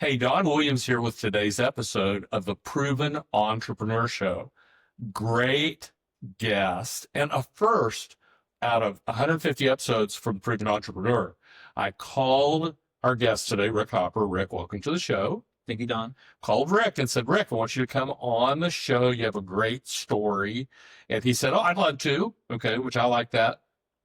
Hey, Don Williams here with today's episode of the Proven Entrepreneur Show. Great guest and a first out of 150 episodes from the Proven Entrepreneur. I called our guest today, Rick Hopper. Rick, welcome to the show. Thank you, Don. Called Rick and said, Rick, I want you to come on the show. You have a great story. And he said, oh, I'd love to. Okay, which I like that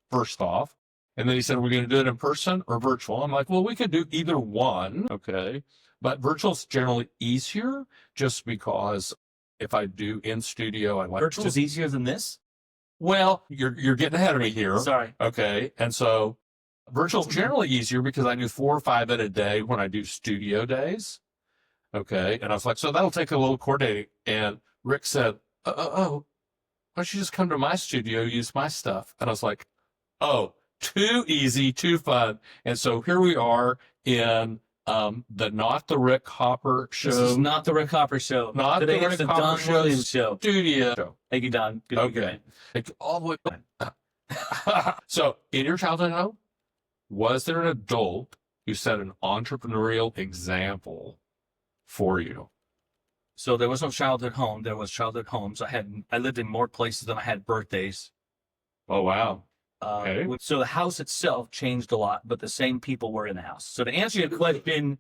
first off. And then he said, we're going to do it in person or virtual. I'm like, well, we could do either one. Okay. But virtual is generally easier just because if I do in studio, I like Virtual is easier than this? Well, you're getting ahead of me here. Sorry. Okay. And so virtual is generally easier because I do 4 or 5 in a day when I do studio days. Okay. And I was like, so that'll take a little coordinating. And Rick said, why don't you just come to my studio, use my stuff? And I was like, oh, too easy, too fun. And so here we are in the Not the Rick Hopper Show. This is not the Rick Hopper Show. Not Today the is Rick the Hopper Don Williams Show. Studio. Thank you, Don. Good to be Okay. It's all the way. So, in your childhood home, was there an adult who set an entrepreneurial example for you? So there was no childhood home. There was childhood homes. I lived in more places than I had birthdays. Oh, wow. Okay. So the house itself changed a lot, but the same people were in the house. So to answer your question,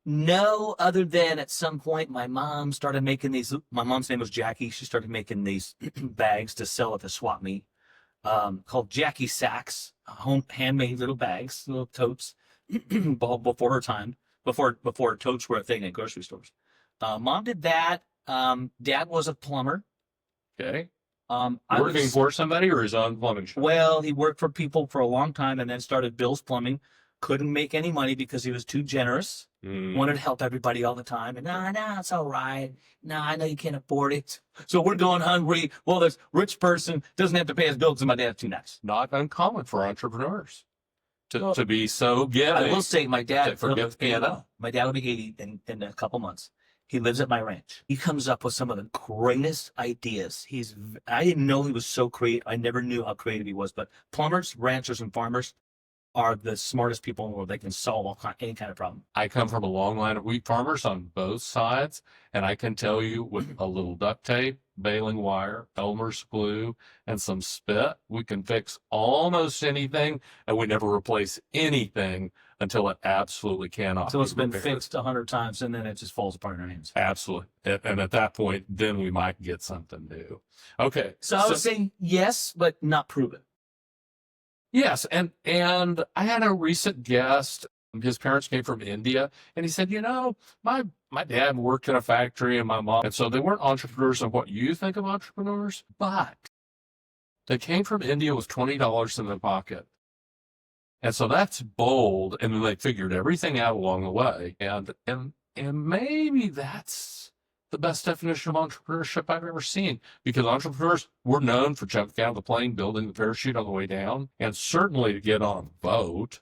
no, other than at some point my mom started making these. My mom's name was Jackie. She started making these bags to sell at the swap meet, called Jackie Sacks, handmade little bags, little totes, before her time, before totes were a thing at grocery stores. Mom did that. Dad was a plumber. Okay. Working for somebody or his own plumbing shop? Well, he worked for people for a long time and then started Bill's Plumbing. Couldn't make any money because he was too generous. Wanted to help everybody all the time. And no, it's all right. No, I know you can't afford it. So we're going hungry. Well, this rich person doesn't have to pay his bills and my dad's too nice. Not uncommon for entrepreneurs to be so giving. I will say my dad, forget the piano. My dad will be 80 in a couple months. He lives at my ranch. He comes up with some of the greatest ideas. I didn't know he was so creative. I never knew how creative he was. But plumbers, ranchers, and farmers are the smartest people in the world. They can solve any kind of problem. I come from a long line of wheat farmers on both sides, and I can tell you with a little duct tape, baling wire, Elmer's glue, and some spit, we can fix almost anything, and we never replace anything until it absolutely cannot. So it's been repaired. fixed 100 times, and then it just falls apart in our hands. Absolutely. And at that point, then we might get something new. Okay. So I would say yes, but not proven. Yes, and I had a recent guest. His parents came from India, and he said, my dad worked in a factory and my mom, and so they weren't entrepreneurs of what you think of entrepreneurs, but they came from India with $20 in their pocket. And so that's bold, and then they figured everything out along the way. And maybe that's the best definition of entrepreneurship I've ever seen, because entrepreneurs were known for jumping out of the plane, building the parachute on the way down, and certainly to get on a boat,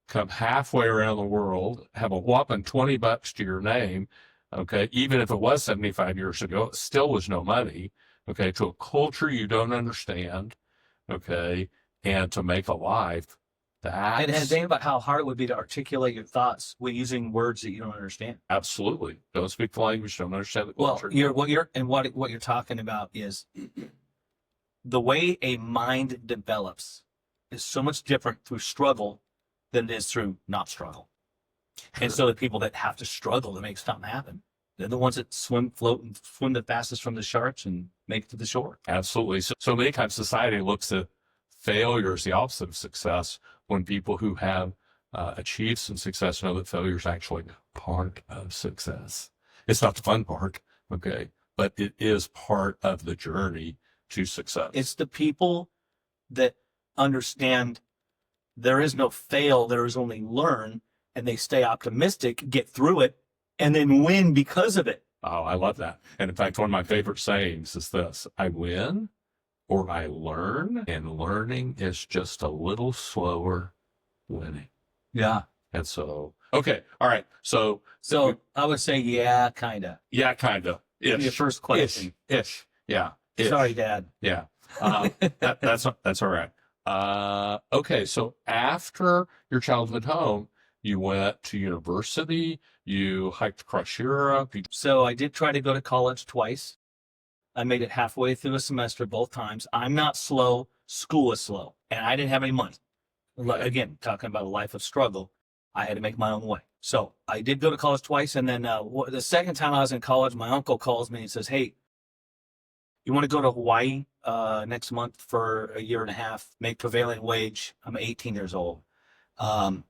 come halfway around the world, have a whopping $20 to your name. Okay. Even if it was 75 years ago, it still was no money. Okay. To a culture you don't understand. Okay. And to make a life. And think about how hard it would be to articulate your thoughts when using words that you don't understand. Absolutely. Don't speak the language, don't understand the culture. Well, what you're talking about is the way a mind develops is so much different through struggle than it is through not struggle. And so the people that have to struggle to make something happen, they're the ones that float and swim the fastest from the sharks and make it to the shore. Absolutely. So many times society looks at failure as the opposite of success, when people who have achieved some success know that failure is actually part of success. It's not the fun part, okay, but it is part of the journey to success. It's the people that understand there is no fail, there is only learn, and they stay optimistic, get through it, and then win because of it. Oh, I love that. And in fact, one of my favorite sayings is this: I win or I learn, and learning is just a little slower winning. Yeah. And so, okay. All right. So I would say, yeah, kind of. Yeah, kind of. Your first question. Ish. Yeah. Ish. Sorry, Dad. Yeah. That's all right. Okay. So after your childhood home, You went to university. You hiked across Europe. So I did try to go to college twice. I made it halfway through a semester both times. I'm not slow. School is slow. And I didn't have any money. Again, talking about a life of struggle, I had to make my own way. So I did go to college twice. And then the second time I was in college, my uncle calls me and says, hey, you want to go to Hawaii next month for a year and a half, make prevailing wage? I'm 18 years old. And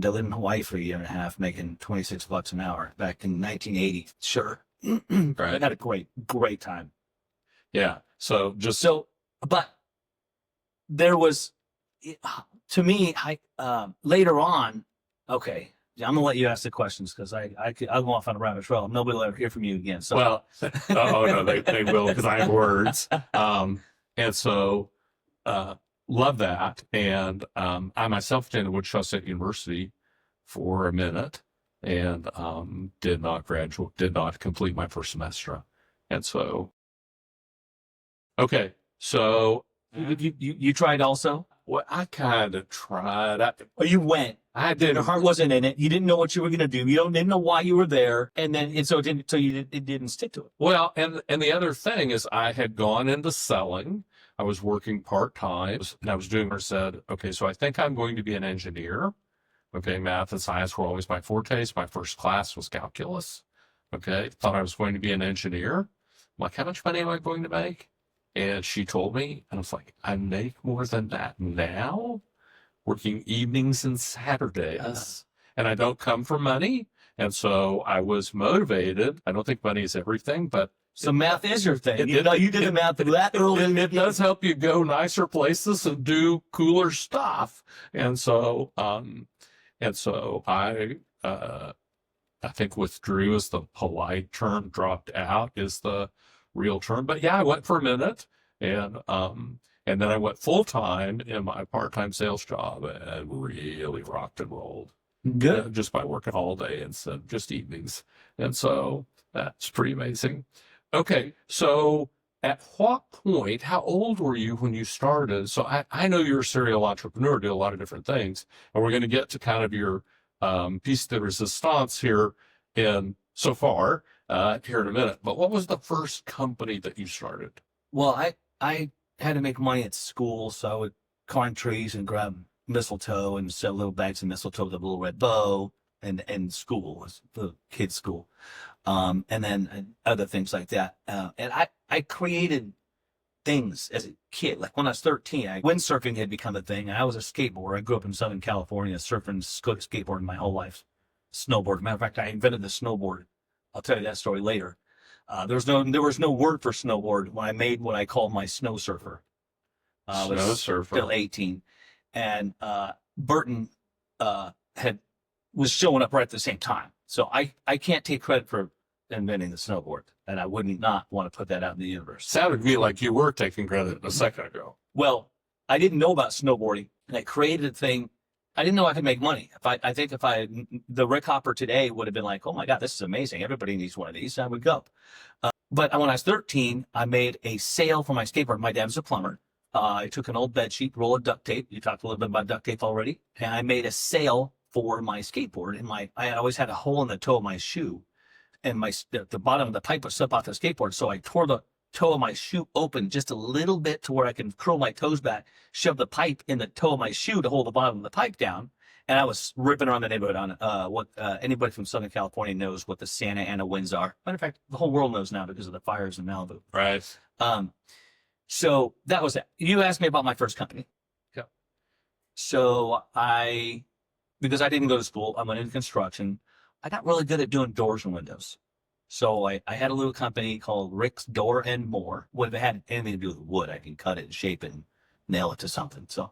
I lived in Hawaii for a year and a half, making $26 an hour back in 1980. Sure. Right. I had a great time. Yeah. So But there was, to me, later on, okay, I'm gonna let you ask the questions because I'll go off on a rabbit trail. Nobody will ever hear from you again. So, well, oh no, they will because I have words. And so, love that. And I myself attended Wichita State University for a minute, and did not complete my first semester. And so, okay, so you tried also. well, I kind of tried. Oh, you went. I did. Your heart wasn't in it. You didn't know what you were going to do. You didn't know why you were there, and so it didn't stick to it. Well, and the other thing is, I had gone into selling. I was working part-time, and I was doing. I said, okay, so I think I'm going to be an engineer. Okay, math and science were always my fortes. My first class was calculus. Okay, thought I was going to be an engineer. I'm like, how much money am I going to make? And she told me, and I was like, I make more than that now, working evenings and Saturdays, and I don't come for money. And so I was motivated. I don't think money is everything, but so math is your thing. You did the math that early. It does help you go nicer places and do cooler stuff. And so, I think withdrew is the polite term, dropped out is the real term. But yeah, I went for a minute, and then I went full time in my part-time sales job and really rocked and rolled. Good. Just by working all day instead of just evenings. And so that's pretty amazing. Okay, so at what point, how old were you when you started? So I know you're a serial entrepreneur, do a lot of different things, and we're going to get to kind of your piece de resistance here here in a minute. But what was the first company that you started? Well, I had to make money at school, so I would climb trees and grab mistletoe and sell little bags of mistletoe with a little red bow, and school was the kids' school, and then other things like that. And I created things as a kid. Like when I was 13, windsurfing had become a thing. I was a skateboarder. I grew up in Southern California, surfing, skateboarding my whole life. Snowboard. Matter of fact, I invented the snowboard. I'll tell you that story later. There was no word for snowboard when I made what I called my snow surfer. I was still 18, and Burton was showing up right at the same time. So I can't take credit for inventing the snowboard, and I would not want to put that out in the universe. Sounded to me like you were taking credit a second ago. Well, I didn't know about snowboarding, and I created a thing. I didn't know I could make money. I think the Rick Hopper today would have been like, oh my God, this is amazing. Everybody needs one of these. I would go. But when I was 13, I made a sale for my skateboard. My dad was a plumber. I took an old bed sheet, roll of duct tape. You talked a little bit about duct tape already. And I made a sale for my skateboard. And I always had a hole in the toe of my shoe. And the bottom of the pipe would slip off the skateboard. So I tore the toe of my shoe open just a little bit to where I can curl my toes back, shove the pipe in the toe of my shoe to hold the bottom of the pipe down. And I was ripping around the neighborhood on what anybody from Southern California knows what the Santa Ana winds are. Matter of fact, the whole world knows now because of the fires in Malibu. Right. So that was it. You asked me about my first company. Yeah. So because I didn't go to school, I went into construction. I got really good at doing doors and windows. So I had a little company called Rick's Door and More. What if it had anything to do with wood, I can cut it and shape it and nail it to something. So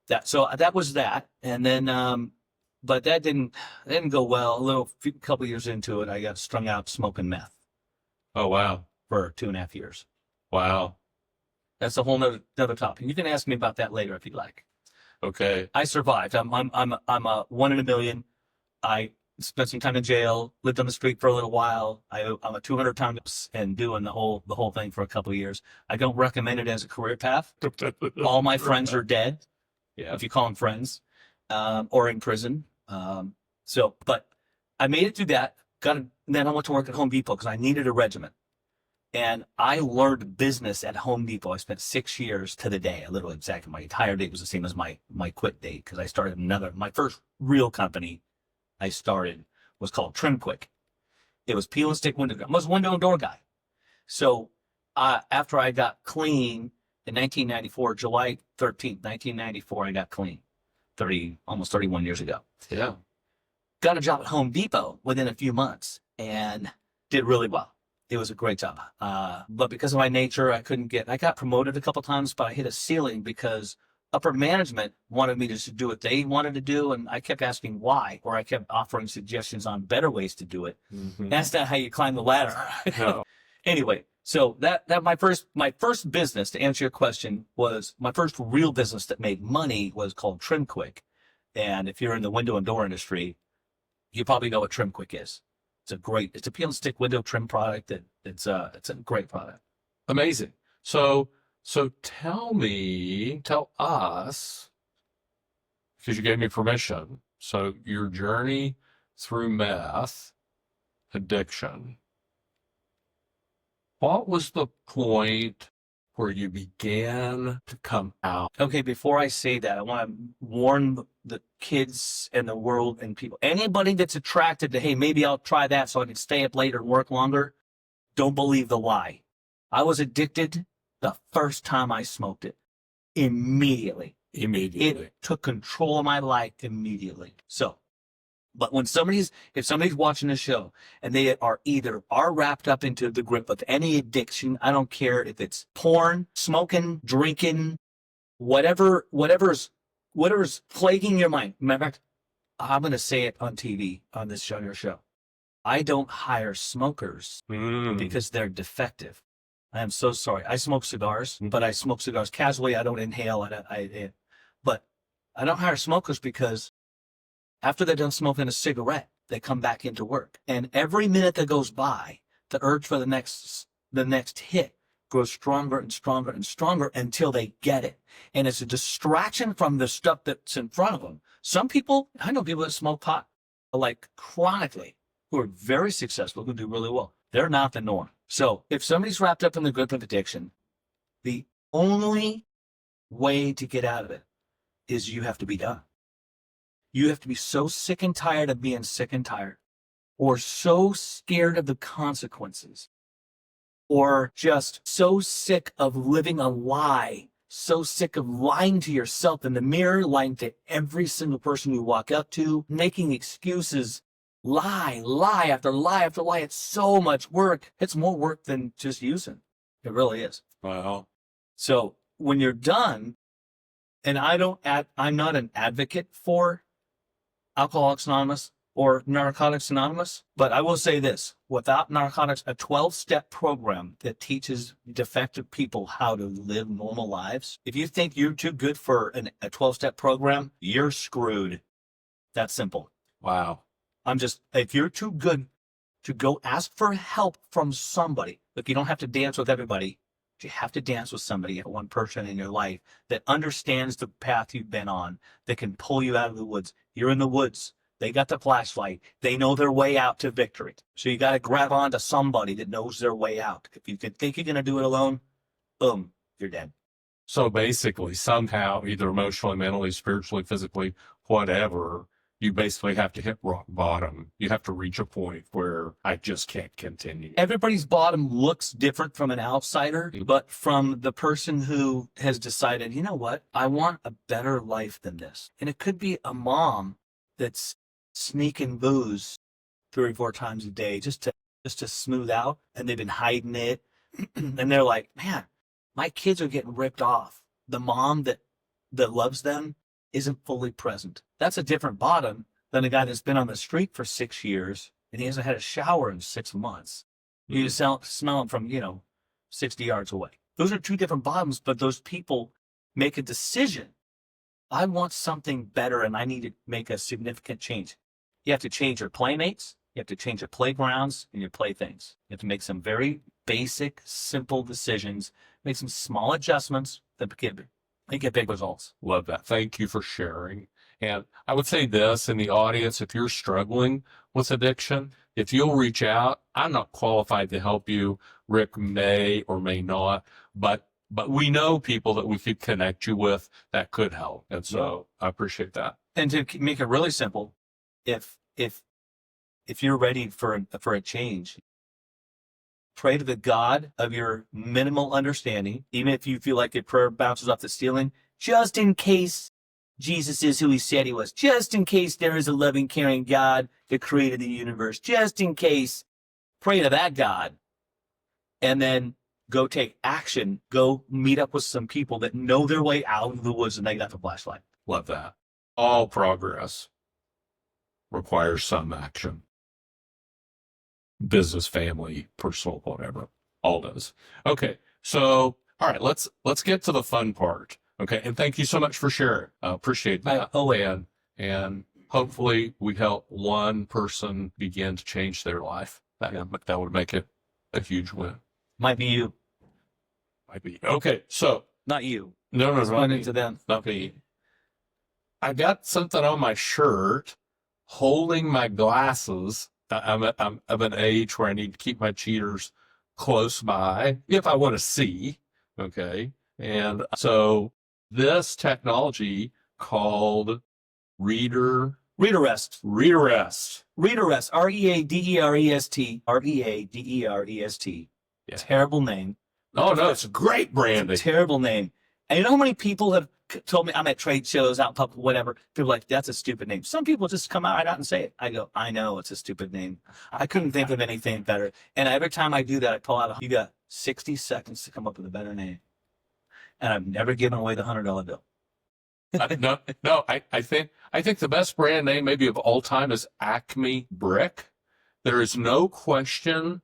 that was that. And then, but that didn't go well. Couple years into it, I got strung out smoking meth. Oh, wow. For 2.5 years. Wow. That's a whole nother topic. You can ask me about that later if you'd like. Okay. I survived. I'm a 1 in a million. I spent some time in jail, lived on the street for a little while. I'm a 200-pound and doing the whole thing for a couple of years. I don't recommend it as a career path. All my friends are dead, yeah. if you call them friends, or in prison. But I made it through that. Then I went to work at Home Depot because I needed a regiment. And I learned business at Home Depot. I spent 6 years to the day. A little exactly. My entire date was the same as my quit date because I started my first real company I started was called TrimQuick. It was peel and stick window. I was a window and door guy. So after I got clean in 1994, July 13th, 1994, I got clean. Almost 31 years ago. Yeah. Got a job at Home Depot within a few months and did really well. It was a great job. But because of my nature, I got promoted a couple times, but I hit a ceiling because upper management wanted me to just do what they wanted to do. And I kept asking why, or I kept offering suggestions on better ways to do it. Mm-hmm. That's not how you climb the ladder. No. Anyway, so that my first business, to answer your question, was my first real business that made money was called TrimQuick. And if you're in the window and door industry, you probably know what TrimQuick is. It's a peel and stick window trim product. It's a great product. Amazing. So tell us, because you gave me permission. So your journey through meth addiction. What was the point where you began to come out? Okay, before I say that, I want to warn the kids and the world and people. Anybody that's attracted to, hey, maybe I'll try that so I can stay up later and work longer, don't believe the lie. I was addicted the first time I smoked it. Immediately. It took control of my life immediately. So, but if somebody's watching the show and they are wrapped up into the grip of any addiction, I don't care if it's porn, smoking, drinking, whatever's plaguing your mind. Remember, I'm going to say it on TV, on this show, your show. I don't hire smokers because they're defective. I am so sorry. I smoke cigars, but I smoke cigars casually. I don't inhale. But I don't hire smokers because after they're done smoking a cigarette, they come back into work. And every minute that goes by, the urge for the next hit grows stronger and stronger and stronger until they get it. And it's a distraction from the stuff that's in front of them. I know people that smoke pot like chronically who are very successful, who do really well. They're not the norm. So if somebody's wrapped up in the grip of addiction, the only way to get out of it is you have to be done. You have to be so sick and tired of being sick and tired, or so scared of the consequences, or just so sick of living a lie, so sick of lying to yourself in the mirror, lying to every single person you walk up to, making excuses, lie after lie after lie. It's so much work. It's more work than just using. It really is. Wow. So when you're done, and I'm not an advocate for Alcoholics Anonymous or Narcotics Anonymous, but I will say this, without narcotics, a 12-step program that teaches defective people how to live normal lives. If you think you're too good for a 12-step program, you're screwed. That's simple. Wow. If you're too good to go ask for help from somebody, look, you don't have to dance with everybody. You have to dance with somebody, one person in your life that understands the path you've been on, that can pull you out of the woods. You're in the woods. They got the flashlight. They know their way out to victory. So you got to grab onto somebody that knows their way out. If you think you're going to do it alone, boom, you're dead. So basically, somehow, either emotionally, mentally, spiritually, physically, whatever, you basically have to hit rock bottom. You have to reach a point where I just can't continue. Everybody's bottom looks different from an outsider, but from the person who has decided, you know what, I want a better life than this. And it could be a mom that's sneaking booze 3 or 4 times a day just to smooth out, and they've been hiding it. And they're like, man, my kids are getting ripped off. The mom that loves them isn't fully present. That's a different bottom than a guy that's been on the street for 6 years and he hasn't had a shower in 6 months. You just smell him from, 60 yards away. Those are 2 different bottoms, but those people make a decision. I want something better and I need to make a significant change. You have to change your playmates. You have to change your playgrounds and your playthings. You have to make some very basic, simple decisions, make some small adjustments that get big results. Love that. Thank you for sharing. And I would say this in the audience, if you're struggling with addiction, if you'll reach out, I'm not qualified to help you. Rick may or may not, but we know people that we could connect you with that could help. And so I appreciate that. And to make it really simple, if you're ready for a change, pray to the God of your minimal understanding, even if you feel like your prayer bounces off the ceiling, just in case Jesus is who he said he was, just in case there is a loving, caring God that created the universe, just in case, pray to that God, and then go take action, go meet up with some people that know their way out of the woods and they got the flashlight. Love that. All progress requires some action. Business, family, personal, whatever, all does. Okay, so all right, let's get to the fun part. Okay, and thank you so much for sharing. Appreciate that. And hopefully we help one person begin to change their life. That would make it a huge win. Might be you. Might be. Okay, so Not you. no, not me. To them. Not me. I got something on my shirt holding my glasses. I'm of an age where I need to keep my cheaters close by if I want to see. Okay. And so this technology called ReaderRest. ReaderRest. ReaderRest. ReaderRest. Yeah. Terrible name. Oh no, it's a great branding. Terrible name. And you know how many people have told me, I'm at trade shows, out in public, whatever. People are like, that's a stupid name. Some people just come right out and say it. I go, I know it's a stupid name. I couldn't think of anything better. And every time I do that, I pull out, you got 60 seconds to come up with a better name. And I've never given away the $100 bill. I think the best brand name maybe of all time is Acme Brick. There is no question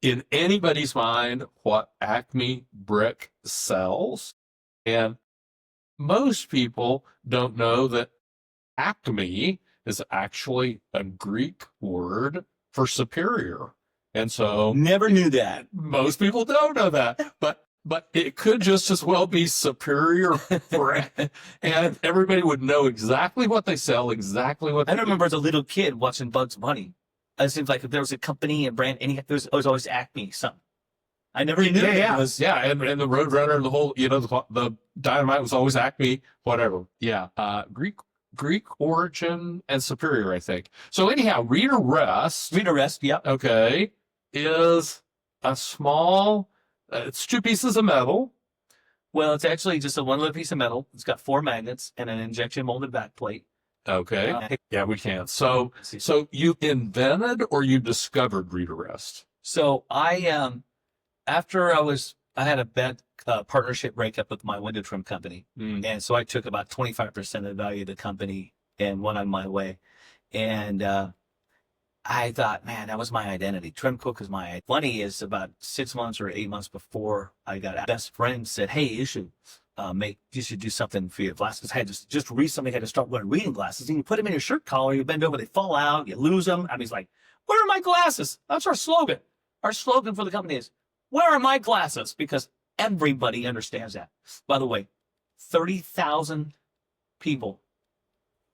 in anybody's mind what Acme Brick sells. And most people don't know that acme is actually a Greek word for superior. And so Never knew that. most people don't know that, but it could just as well be superior brand, and everybody would know exactly what they sell, exactly what I they remember as a little kid watching Bugs Bunny. It seems like if there was a company, a brand, there was always Acme something. I never knew it was. Yeah, and the Roadrunner and the whole, the Dynamite was always Acme, whatever. Yeah, Greek origin and superior, I think. So anyhow, ReaderRest, yep. okay, is a small, it's two pieces of metal. Well, it's actually just a one little piece of metal. It's got 4 magnets and an injection molded back plate. Okay, yeah, we can. So you invented or you discovered ReaderRest? So after I had a bad partnership breakup with my window trim company. And so I took about 25% of the value of the company and went on my way. And I thought, man, that was my identity. TrimQuick is my identity. Funny is about 6 months or 8 months before I got out, best friend said, hey, you should do something for your glasses. I had just recently had to start wearing reading glasses, and you put them in your shirt collar, you bend over, they fall out, you lose them. I mean, he's like, where are my glasses? That's our slogan. Our slogan for the company is, where are my glasses? Because everybody understands that. By the way, 30,000 people,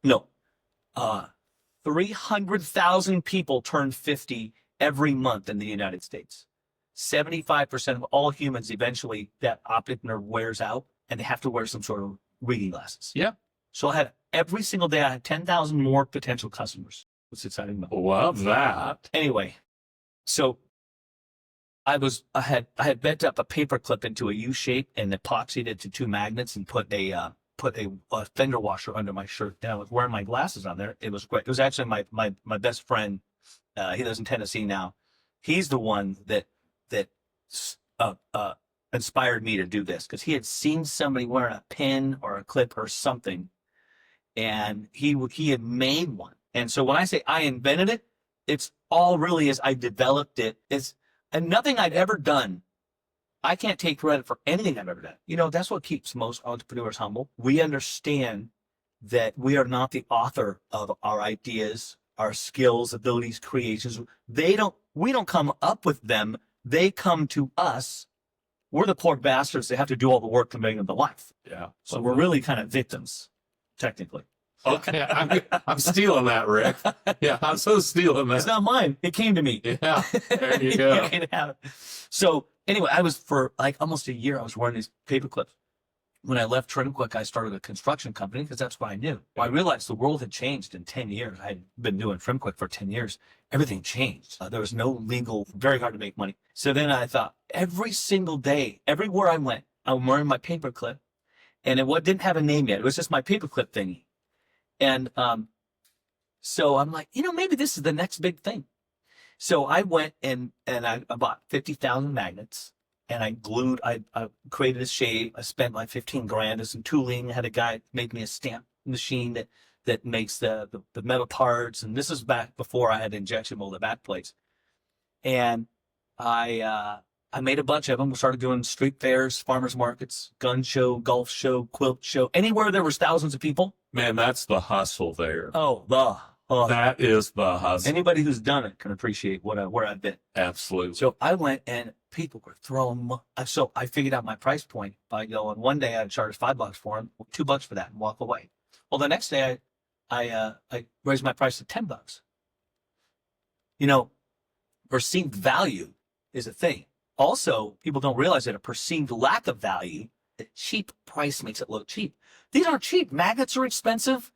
300,000 people turn 50 every month in the United States. 75% of all humans eventually, that optic nerve wears out and they have to wear some sort of reading glasses. Yeah. So every single day I had 10,000 more potential customers. What's exciting about? Love that. Anyway, so I had bent up a paper clip into a U shape and epoxied it to 2 magnets and put a fender washer under my shirt. And I was wearing my glasses on there. It was great. It was actually my best friend. He lives in Tennessee now. He's the one that inspired me to do this, because he had seen somebody wearing a pin or a clip or something, and he had made one. And so when I say I invented it, it's all really is I developed it. And nothing I'd ever done. I can't take credit for anything I've ever done. That's what keeps most entrepreneurs humble. We understand that we are not the author of our ideas, our skills, abilities, creations. We don't come up with them. They come to us. We're the poor bastards that have to do all the work to make them to life. Yeah. So we're really kind of victims, technically. Okay, I'm stealing that, Rick. Yeah, I'm so stealing It's that. not mine. It came to me. Yeah, there you go. You can have it. So anyway, I was for like almost a year, I was wearing these paper clips. When I left TrimQuick, I started a construction company because that's what I knew. Well, I realized the world had changed in 10 years. I had been doing TrimQuick for 10 years. Everything changed. There was no legal, very hard to make money. So then I thought every single day, everywhere I went, I'm wearing my paper clip. And it didn't have a name yet. It was just my paper clip thingy. And so I'm like, maybe this is the next big thing. So I went and I bought 50,000 magnets. And I created a shape. I spent like 15 grand on some tooling. I had a guy make me a stamp machine that makes the metal parts. And this is back before I had injection molded back plates. And I made a bunch of them. We started doing street fairs, farmers markets, gun show, golf show, quilt show, anywhere there was thousands of people. Man, that's the hustle there. That is the hustle. Anybody who's done it can appreciate where I've been. Absolutely. So I went and people were throwing. So I figured out my price point by going. One day I'd charge $5 for them, $2 for that, and walk away. Well, the next day I raised my price to $10. Perceived value is a thing. Also, people don't realize that a perceived lack of value, the cheap price makes it look cheap. These aren't cheap. Magnets are expensive.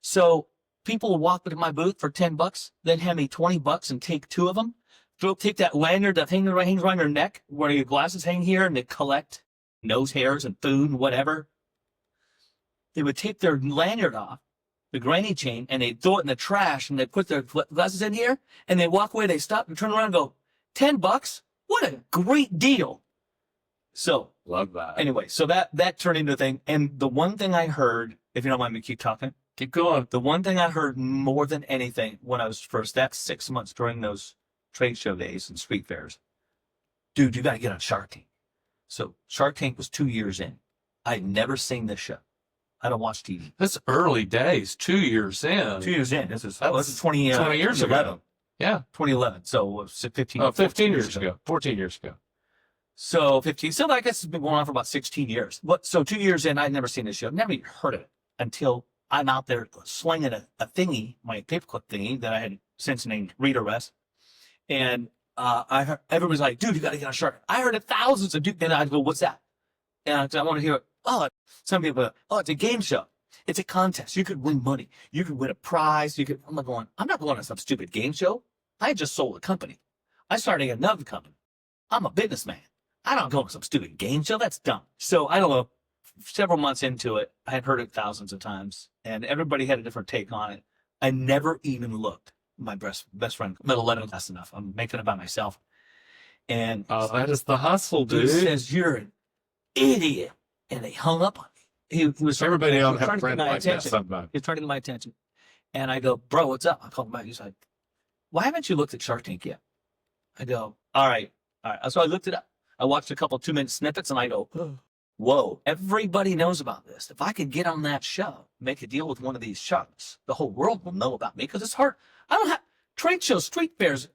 So people will walk into my booth for $10, then hand me $20 and take 2 of them. Take that lanyard that hangs around your neck where your glasses hang here and they collect nose hairs and food and whatever. They would take their lanyard off, the granny chain, and they'd throw it in the trash and they'd put their glasses in here and they'd walk away. They stop and turn around and go, $10? What a great deal. So love that. Anyway, so that turned into a thing. And the one thing I heard, if you don't mind me keep talking, keep going. The one thing I heard more than anything when I was first, that 6 months during those trade show days and street fairs, dude, you got to get on Shark Tank. So Shark Tank was 2 years in. I'd never seen this show. I don't watch TV. That's early days, 2 years in. 2 years in. This is 20 years ago. Yeah. 2011. So 15 years ago. 14 years ago. So 15. So I guess it's been going on for about 16 years. So 2 years in, I'd never seen this show. Never even heard of it until I'm out there slinging a thingy, my paperclip thingy that I had since named ReaderRest. And I heard, everybody's like, dude, you got to get on Shark. I heard it thousands of dudes. And I go, what's that? And I want to hear it. Oh, some people, it's a game show. It's a contest. You could win money. You could win a prize. I'm not going on some stupid game show. I just sold a company. I started another company. I'm a businessman. I don't go on some stupid game show. That's dumb. So I don't know. Several months into it, I had heard it thousands of times, and everybody had a different take on it. I never even looked. My best friend, middle level, that's enough. I'm making it by myself. And that is the hustle, dude. He says, you're an idiot. And they hung up on me. He was everybody else have a friend like that sometimes. He's trying to get my attention. And I go, bro, what's up? I called him back. He's like, why haven't you looked at Shark Tank yet? I go, all right. So I looked it up. I watched a couple 2-minute snippets and I go, whoa, everybody knows about this. If I could get on that show, make a deal with one of these sharks, the whole world will know about me because it's hard. I don't have trade shows, street fairs.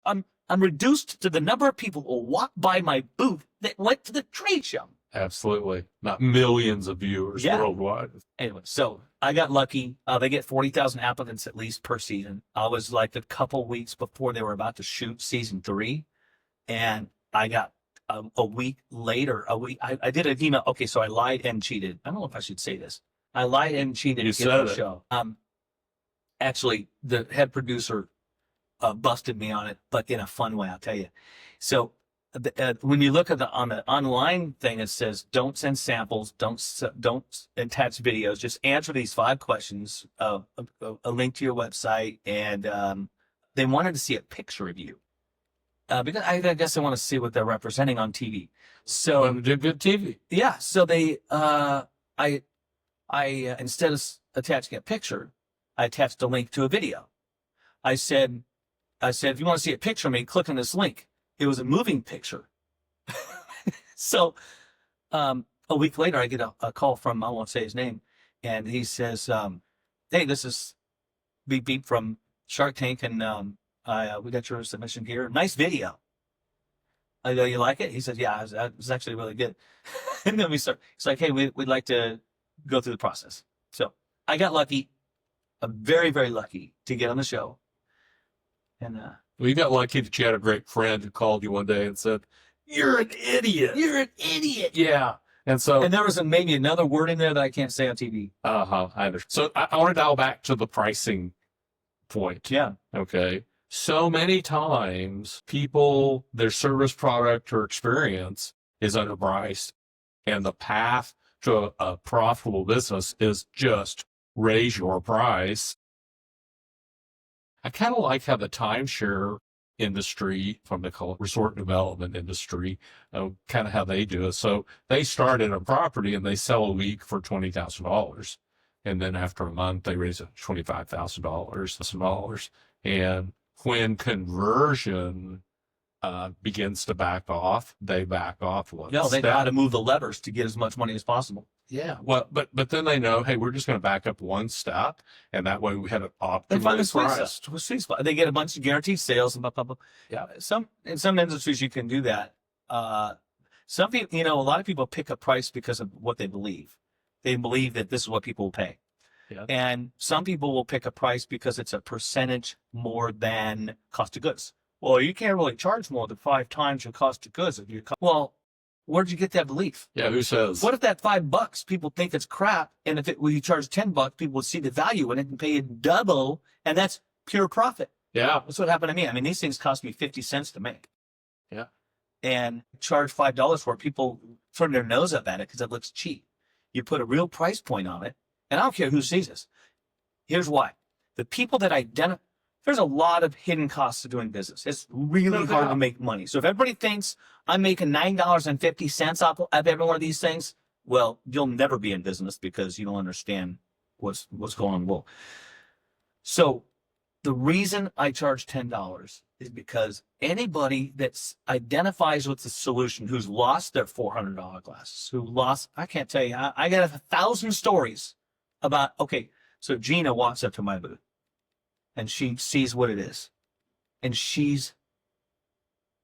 I'm reduced to the number of people who will walk by my booth that went to the trade show. Absolutely. Not millions of viewers worldwide. Anyway, so I got lucky. They get 40,000 applicants at least per season. I was like a couple weeks before they were about to shoot season 3. And I got a week later, I did an email. Okay, so I lied and cheated. I don't know if I should say this. I lied and cheated You to get on the said it. show. Actually, the head producer busted me on it, but in a fun way, I'll tell you. So when you look at on the online thing, it says don't send samples, don't attach videos, just answer these 5 questions, a link to your website, and they wanted to see a picture of you because I guess they want to see what they're representing on TV. So Well, do good TV. yeah, so they I instead of attaching a picture, I attached a link to a video. I said if you want to see a picture of me, click on this link. It was a moving picture. So a week later, I get a call from, I won't say his name, and he says, hey, this is beep beep from Shark Tank, and we got your submission here. Nice video. I go, you like it? He said, yeah, it was actually really good. And then we start, it's like, hey, we'd like to go through the process. So I got lucky. I'm very, very lucky to get on the show. And Well, you got lucky that you had a great friend who called you one day and said, "You're an idiot." you're an idiot. Yeah. And so, And there was maybe another word in there that I can't say on TV. I understand. So I want to dial back to the pricing point. Yeah. Okay. So many times people, their service, product, or experience is underpriced, and the path to a profitable business is just raise your price. I kind of like how the timeshare industry, from the resort development industry, kind of how they do it. So they start at a property and they sell a week for $20,000. And then after a month, they raise it $25,000. And when conversion begins to back off, they back off. No, they got to move the levers to get as much money as possible. Yeah. Well, but then they know, hey, we're just going to back up one step, and that way we have an They find the optimal sweet spot. They get a bunch of guaranteed sales and blah, blah, blah. Yeah. In some industries you can do that. Some people, a lot of people pick a price because of what they believe. They believe that this is what people will pay. Yeah. And some people will pick a price because it's a percentage more than cost of goods. Well, you can't really charge more than 5 times your cost of goods. Well, where'd you get that belief? Yeah, who says? What if that $5 people think it's crap, and if you charge $10, people would see the value in it and pay you double, and that's pure profit. Yeah. That's what happened to me. I mean, these things cost me 50 cents to make. Yeah. And charge $5 for it. People turn their nose up at it because it looks cheap. You put a real price point on it, and I don't care who sees this. Here's why. The people that identify, there's a lot of hidden costs of doing business. It's really hard to make money. So if everybody thinks I'm making $9.50 off of every one of these things, well, you'll never be in business because you don't understand what's going on. Well, so the reason I charge $10 is because anybody that identifies with the solution, who's lost their $400 glasses, I can't tell you, I got 1,000 stories about, okay, so Gina walks up to my booth and she sees what it is. And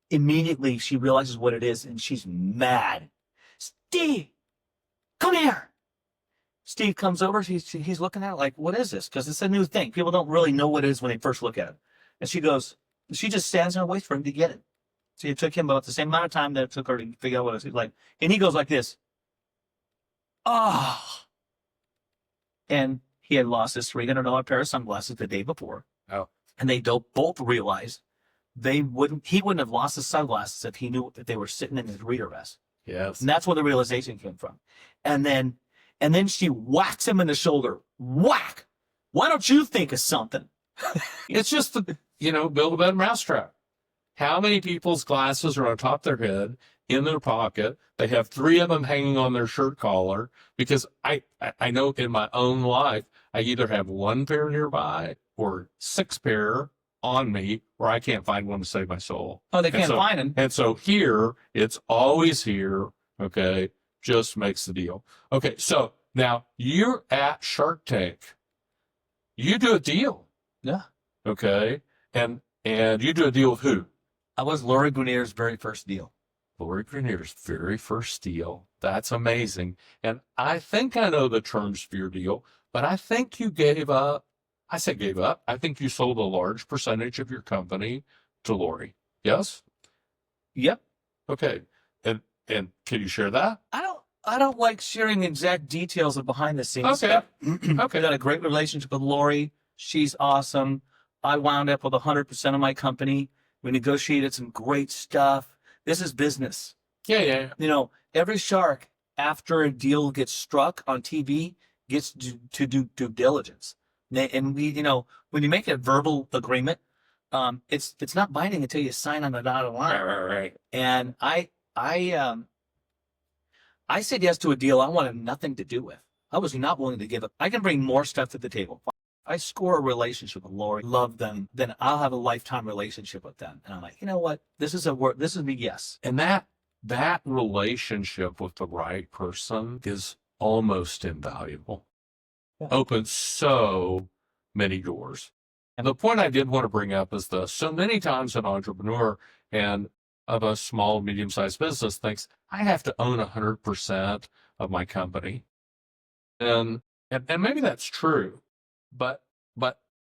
immediately she realizes what it is and she's mad. Steve, come here. Steve comes over, he's looking at it like, what is this? Because it's a new thing. People don't really know what it is when they first look at it. And she just stands there and waits for him to get it. So it took him about the same amount of time that it took her to figure out what it was like. And he goes like this. Oh. And he had lost his $300 pair of sunglasses the day before. Oh. And they both realized he wouldn't have lost his sunglasses if he knew that they were sitting in his ReaderRest. Yes. And that's where the realization came from. And then she whacks him in the shoulder. Whack! Why don't you think of something? It's just build a better mousetrap. How many people's glasses are on top of their head, in their pocket? They have 3 of them hanging on their shirt collar, because I know in my own life, I either have 1 pair nearby or 6 pair on me, or I can't find one to save my soul. Oh, they can't find them. And so here, it's always here, okay? Just makes the deal. Okay, so now you're at Shark Tank. You do a deal. Yeah. Okay? And you do a deal with who? I was Lori Greiner's very first deal. Lori Greiner's very first deal. That's amazing. And I think I know the terms for your deal, but I think you gave up. I said gave up. I think you sold a large percentage of your company to Lori. Yes? Yep. Okay. And can you share that? I don't like sharing the exact details of behind the scenes. Okay. Okay. I got a great relationship with Lori. She's awesome. I wound up with 100% of my company. We negotiated some great stuff. This is business. Yeah. Every shark, after a deal gets struck on TV, gets to do due diligence. And we, when you make a verbal agreement, it's not binding until you sign on the dotted line. Right. And I said yes to a deal I wanted nothing to do with. I was not willing to give up. I can bring more stuff to the table. I score a relationship with Lori, love them, then I'll have a lifetime relationship with them. And I'm like, you know what? This is me, yes. And that relationship with the right person is almost invaluable. Yeah. Opens so many doors. And the point I did want to bring up is this. So many times an entrepreneur and of a small, medium-sized business thinks, I have to own 100% of my company. And And maybe that's true, but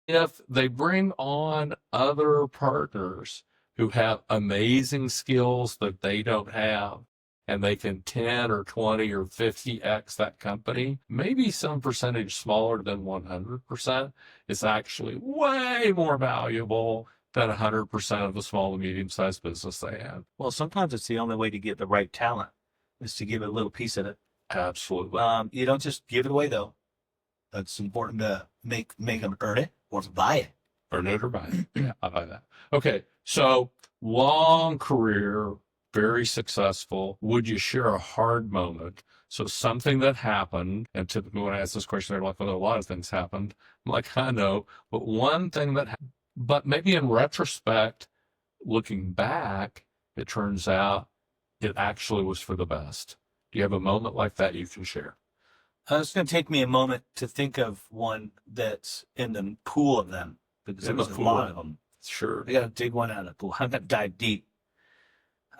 if they bring on other partners who have amazing skills that they don't have, and they can 10 or 20 or 50x that company, maybe some percentage smaller than 100% is actually way more valuable than 100% of a small and medium-sized business they have. Well, sometimes it's the only way to get the right talent is to give it a little piece of it. Absolutely. You don't just give it away though. It's important to make them earn it or to buy it. Earn it or buy it. Yeah, I buy that. Okay, so long career, very successful. Would you share a hard moment? So something that happened, and typically when I ask this question, they're like, well, a lot of things happened. I'm like, I know, but one thing that happened, but maybe in retrospect, looking back, it turns out it actually was for the best. Do you have a moment like that you can share? It's going to take me a moment to think of one that's in the pool of them because In there's the a pool. lot of them. Sure. I got to dig one out of the pool. I got to dive deep.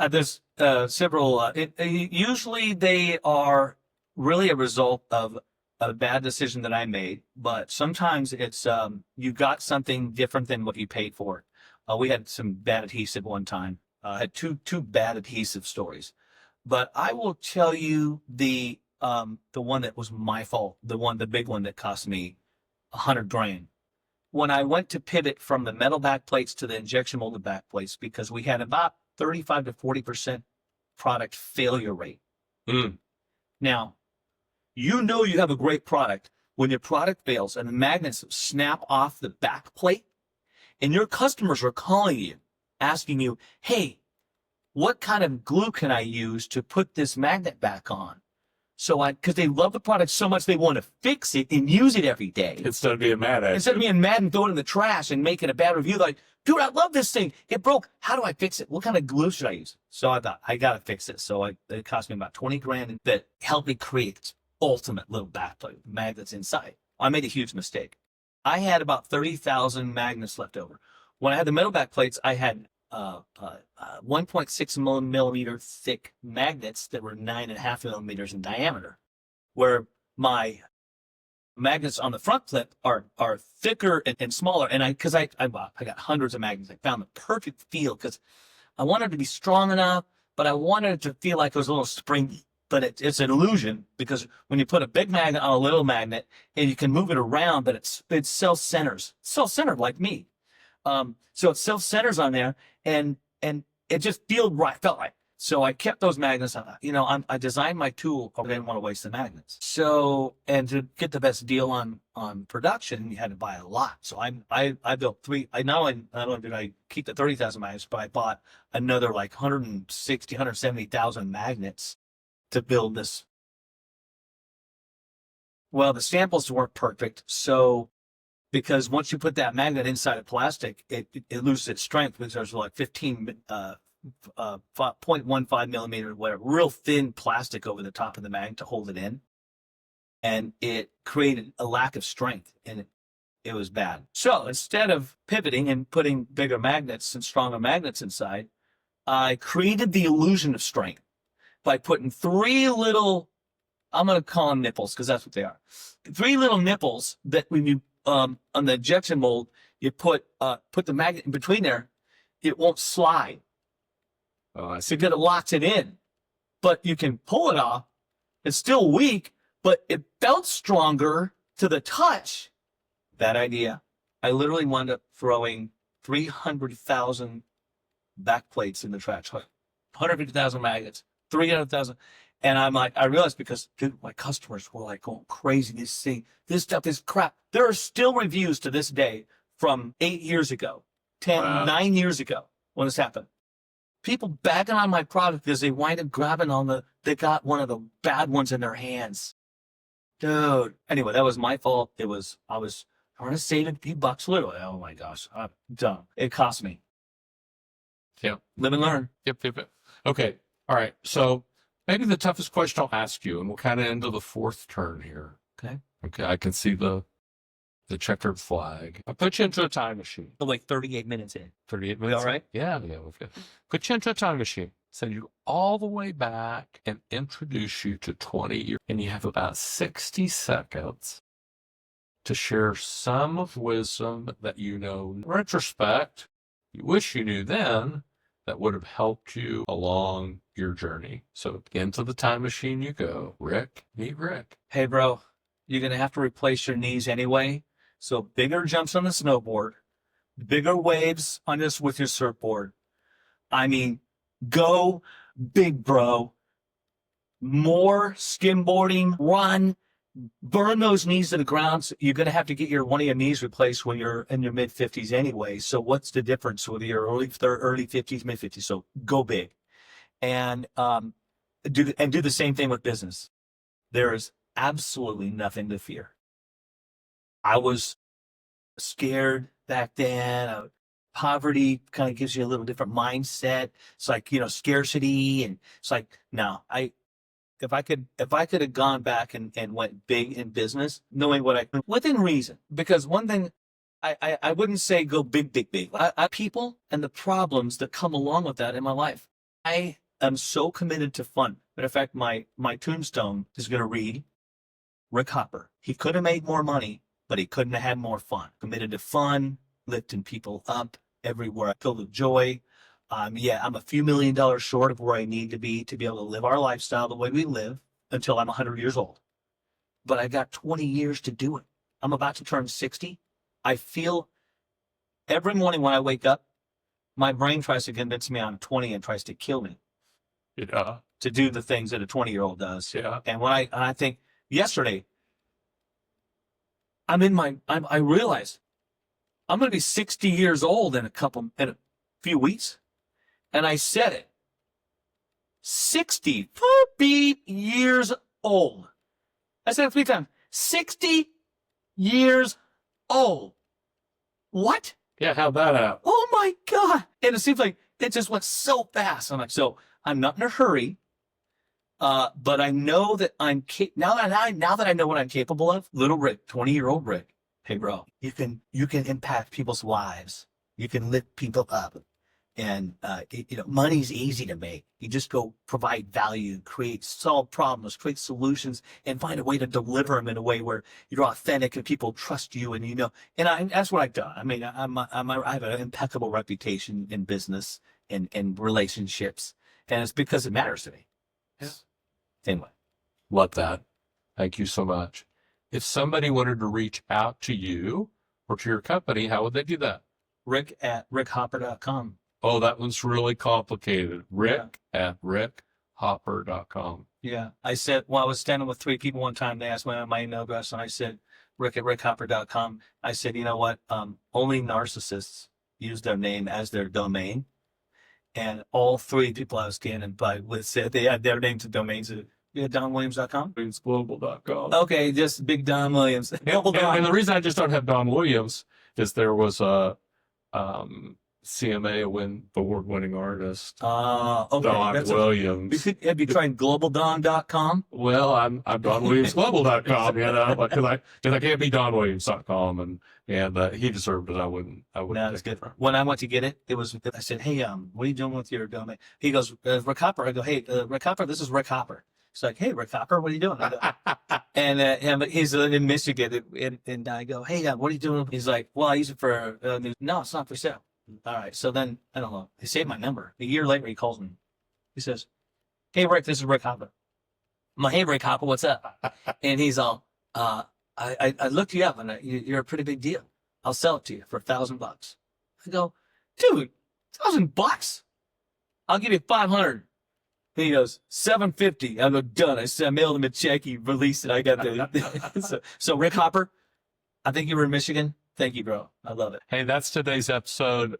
There's several. Usually they are really a result of a bad decision that I made, but sometimes it's you got something different than what you paid for. We had some bad adhesive one time. I had two bad adhesive stories, but I will tell you the one that was my fault, the big one that cost me $100,000. When I went to pivot from the metal back plates to the injection molded back plates, because we had about 35 to 40% product failure rate. Mm. Now, you know you have a great product when your product fails and the magnets snap off the back plate and your customers are calling you, asking you, hey, what kind of glue can I use to put this magnet back on? So because they love the product so much, they want to fix it and use it every day. Instead of being mad at Instead of being mad and throwing it in the trash and making a bad review, like, dude, I love this thing. It broke. How do I fix it? What kind of glue should I use? So I thought, I got to fix it. So it cost me about $20,000 that helped me create its ultimate little backplate, magnets inside. I made a huge mistake. I had about 30,000 magnets left over. When I had the metal back plates, I had 1.6 millimeter thick magnets that were 9.5 millimeters in diameter, where my magnets on the front clip are thicker and smaller. And I got hundreds of magnets. I found the perfect feel because I wanted it to be strong enough, but I wanted it to feel like it was a little springy. But it's an illusion because when you put a big magnet on a little magnet and you can move it around, but it self-centers. Self-centered like me. So it self-centers on there and it just felt right. So I kept those magnets on. I designed my tool. I didn't want to waste the magnets. So, and to get the best deal on production, you had to buy a lot. So I built three. Not only did I keep the 30,000 magnets, but I bought another like 170,000 magnets to build this. Well, the samples weren't perfect. So, because once you put that magnet inside of plastic, it loses its strength because there's like 0.15 millimeter, whatever, real thin plastic over the top of the magnet to hold it in. And it created a lack of strength and it was bad. So instead of pivoting and putting bigger magnets and stronger magnets inside, I created the illusion of strength by putting three little, I'm going to call them nipples because that's what they are. Three little nipples that when you, on the injection mold, you put the magnet in between there, it won't slide. So that it locks it in, but you can pull it off. It's still weak, but it felt stronger to the touch. Bad idea. I literally wound up throwing 300,000 back plates in the trash. 150,000 magnets, 300,000. And I realized because dude, my customers were like going crazy. This stuff is crap. There are still reviews to this day from 8 years ago, 9 years ago when this happened. People bagging on my product because they wind up grabbing they got one of the bad ones in their hands. Dude. Anyway, that was my fault. I was trying to save a few bucks literally. Oh my gosh. I'm done. It cost me. Yeah. Live and learn. Yep. Okay. All right. So maybe the toughest question I'll ask you, and we'll kind of end to the fourth turn here. Okay. I can see the checkered flag. I'll put you into a time machine. We're like 38 minutes in. 38 We minutes. all right? Yeah, we're good. Put you into a time machine. Send you all the way back and introduce you to 20 years. And you have about 60 seconds to share some of wisdom that you know in retrospect, you wish you knew then, that would have helped you along your journey. So into the time machine you go. Rick, meet Rick. Hey, bro, you're going to have to replace your knees anyway. So bigger jumps on the snowboard, bigger waves on this with your surfboard. I mean, go big, bro. More skimboarding, run, burn those knees to the ground. So you're going to have to get one of your knees replaced when you're in your mid 50s anyway. So what's the difference with your early 50s, mid 50s? So go big, and do the same thing with business. There is absolutely nothing to fear. I was scared back then. Poverty kind of gives you a little different mindset. It's like, scarcity, and it's like, no, if I could have gone back and went big in business, knowing within reason, because one thing I wouldn't say go big, big, big. People and the problems that come along with that in my life. I am so committed to fun. Matter of fact, my tombstone is going to read, Rick Hopper. He could have made more money, but he couldn't have had more fun. Committed to fun, lifting people up everywhere. Filled with joy. I'm a few $1 million short of where I need to be able to live our lifestyle the way we live until I'm 100 years old. But I got 20 years to do it. I'm about to turn 60. I feel every morning when I wake up, my brain tries to convince me I'm 20 and tries to kill me. Yeah. To do the things that a 20-year-old does. Yeah. And when I think yesterday, I realized I'm going to be 60 years old in a few weeks. And I said it. 60 years old. I said it 3 times. 60 years old. What? Yeah, how'd that happen? Oh my God. And it seems like it just went so fast. I'm like, so I'm not in a hurry. But I know that now that I know what I'm capable of, little Rick, 20-year-old Rick, hey bro, you can impact people's lives. You can lift people up. And, money's easy to make. You just go provide value, solve problems, create solutions, and find a way to deliver them in a way where you're authentic and people trust you. And, that's what I've done. I mean, I have an impeccable reputation in business and relationships, and it's because it matters to me. Yeah. Anyway. Love that. Thank you so much. If somebody wanted to reach out to you or to your company, how would they do that? Rick at rickhopper.com. Oh, that one's really complicated. Rick at rickhopper.com. Yeah. I said, I was standing with 3 people one time. They asked me my email address, and I said, Rick at rickhopper.com. I said, you know what? Only narcissists use their name as their domain. And all 3 people I was standing by with said they had their names and domains. DonWilliams.com? DonWilliams.com. Okay, just Big Don Williams. And the reason I just don't have Don Williams is there was a CMA award-winning artist. Okay. Don Williams. Have you tried GlobalDon.com? Well, I'm DonWilliamsGlobal.com, because I can't be DonWilliams.com, and he deserved it. I wouldn't. No, that's good. When I went to get it, I said, hey, what are you doing with your domain? He goes, Rick Hopper. I go, hey, Rick Hopper, this is Rick Hopper. He's like, hey, Rick Hopper, what are you doing? And he's in Michigan, and I go, hey, what are you doing? He's like, well, I use it for news. No, it's not for sale. All right. So then, I don't know. He saved my number. A year later, he calls me. He says, hey, Rick, this is Rick Hopper. I'm like, hey, Rick Hopper, what's up? And he's all, I looked you up, and you're a pretty big deal. I'll sell it to you for $1,000. I go, dude, $1,000? I'll give you 500. And he goes, 750. I go, done. I said, I mailed him a check. He released it. I got the. So Rick Hopper, I think you were in Michigan. Thank you, bro. I love it. Hey, that's today's episode.